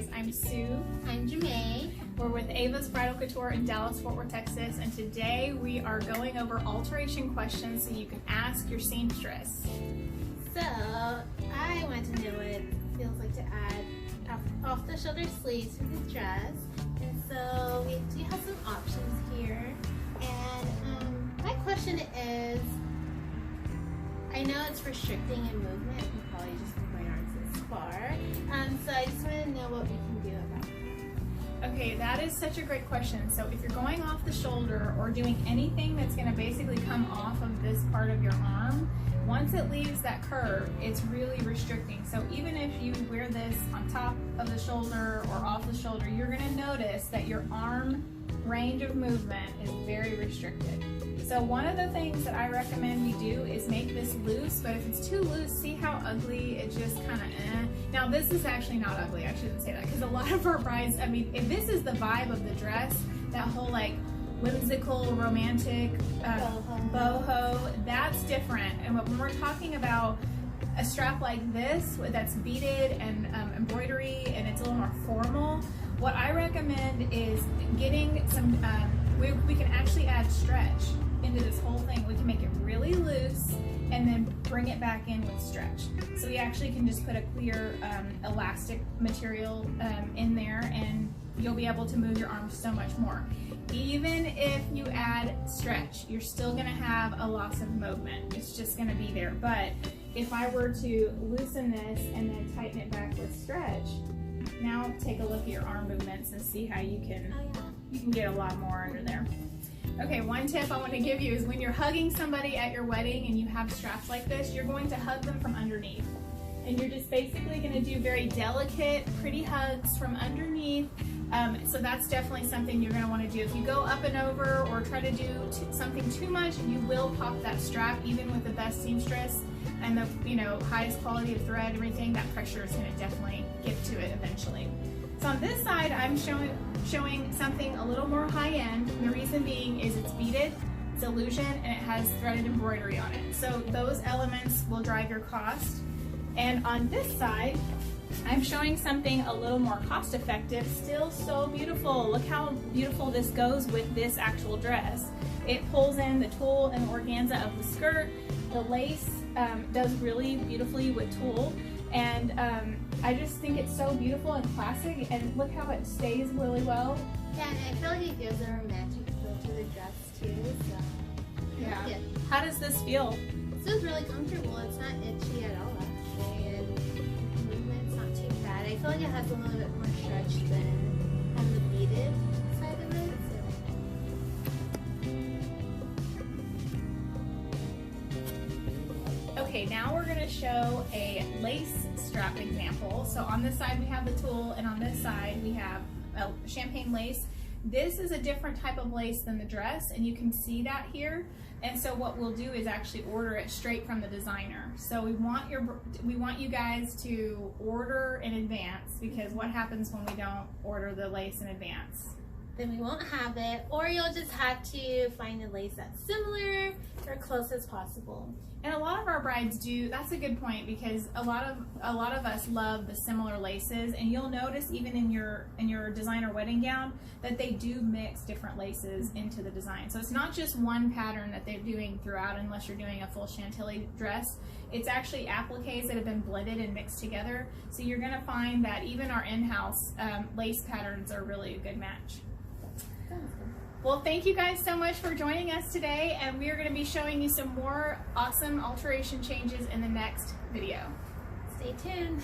guys, I'm Sue. I'm Jamae. We're with Ava's Bridal Couture in Dallas, Fort Worth, Texas, and today we are going over alteration questions so you can ask your seamstress. So, I want to know what it feels like to add off-the-shoulder sleeves to the dress. And so, we do have some options here. And my question is, I know it's restricting in movement. You probably just move my arms this far. So I just want to know what we can do about that. Okay, that is such a great question. So if you're going off the shoulder or doing anything that's going to basically come off of this part of your arm, once it leaves that curve, it's really restricting. So even if you wear this on top of the shoulder or off the shoulder, you're going to notice that your arm range of movement is very restricted. So one of the things that I recommend we do is make this loose, but if it's too loose, see how ugly it just kind of Now this is actually not ugly, I shouldn't say that, because a lot of our brides, I mean, if this is the vibe of the dress, that whole like whimsical, romantic, boho, that's different. And when we're talking about a strap like this that's beaded and embroidery and it's a little more formal, what I recommend is getting some, we can actually add stretch into this whole thing. We can make it really loose and then bring it back in with stretch. So we actually can just put a clear elastic material in there and you'll be able to move your arms so much more. Even if you add stretch, you're still gonna have a loss of movement. It's just gonna be there. But if I were to loosen this and then tighten it back with stretch, now take a look at your arm movements and see how you can get a lot more under there. Okay, one tip I want to give you is when you're hugging somebody at your wedding and you have straps like this, you're going to hug them from underneath. And you're just basically going to do very delicate, pretty hugs from underneath. So that's definitely something you're going to want to do. If you go up and over or try to do something too much, you will pop that strap, even with the best seamstress and the highest quality of thread and everything. That pressure is going to definitely get to it eventually. So on this side, I'm showing something a little more high-end. The reason being is it's beaded, it's illusion, and it has threaded embroidery on it. So those elements will drive your cost. And on this side, I'm showing something a little more cost-effective, still so beautiful. Look how beautiful this goes with this actual dress. It pulls in the tulle and organza of the skirt. The lace does really beautifully with tulle. And I just think it's so beautiful and classic, and look how it stays really well. Yeah, and I feel like it gives a romantic feel to the dress too, so yeah. Like it. How does this feel? It feels really comfortable. It's not itchy at all actually, and the movement's not too bad. I feel like it has a little bit more stretch than on the beaded side of it. Okay, now we're going to show a lace strap example. So on this side we have the tulle, and on this side we have a champagne lace. This is a different type of lace than the dress, and you can see that here. And so what we'll do is actually order it straight from the designer. So we want you guys to order in advance, because what happens when we don't order the lace in advance? Then we won't have it, or you'll just have to find a lace that's similar or close as possible. And a lot of our brides do. That's a good point, because a lot of us love the similar laces, and you'll notice even in your designer wedding gown that they do mix different laces into the design. So it's not just one pattern that they're doing throughout, unless you're doing a full chantilly dress. It's actually appliques that have been blended and mixed together. So you're going to find that even our in-house lace patterns are really a good match. Well, thank you guys so much for joining us today, and we are going to be showing you some more awesome alteration changes in the next video. Stay tuned.